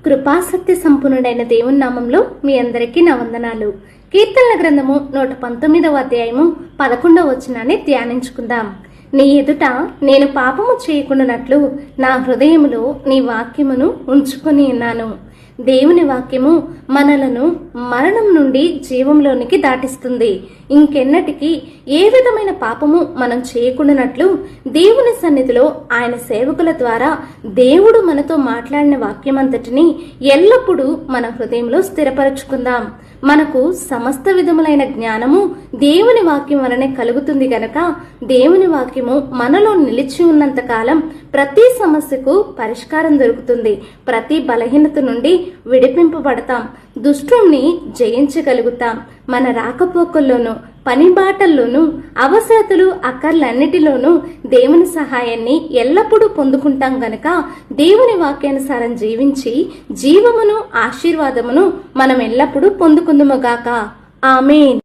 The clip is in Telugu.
కృపాసక్తి సంపన్నుడైన దేవుని నామంలో మీ అందరికీ నా వందనాలు. కీర్తనల గ్రంథము 119వ అధ్యాయము 11వ వచనాన్ని ధ్యానించుకుందాం. నీ ఎదుట నేను పాపము చేయకుండానట్లు నా హృదయములో నీ వాక్యమును ఉంచుకొని ఉన్నాను. దేవుని వాక్యము మనలను మరణం నుండి జీవంలోనికి దాటిస్తుంది. ఇంకెన్నటికి ఏ విధమైన పాపము మనం చేయకుండానట్లు దేవుని సన్నిధిలో ఆయన సేవకుల ద్వారా దేవుడు మనతో మాట్లాడిన వాక్యమంతటిని ఎల్లప్పుడూ మన హృదయంలో స్థిరపరచుకుందాం. మనకు సమస్త విధములైన జ్ఞానము దేవుని వాక్యం వలనే కలుగుతుంది గనక దేవుని వాక్యము మనలో నిలిచి ఉన్నంత కాలం ప్రతి సమస్యకు పరిష్కారం దొరుకుతుంది. ప్రతి బలహీనత నుండి విడిపింపబడతాం. దుష్టుణ్ణి జయించగలుగుతాం. మన రాకపోకల్లోనూ పని బాటల్లోనూ అవసరతలు అక్కర్లన్నిటిలోనూ దేవుని సహాయాన్ని ఎల్లప్పుడూ పొందుకుంటాం గనక దేవుని వాక్యానుసారం జీవించి జీవమును ఆశీర్వాదమును మనం ఎల్లప్పుడూ పొందుకుందుముగాక. ఆమేన్.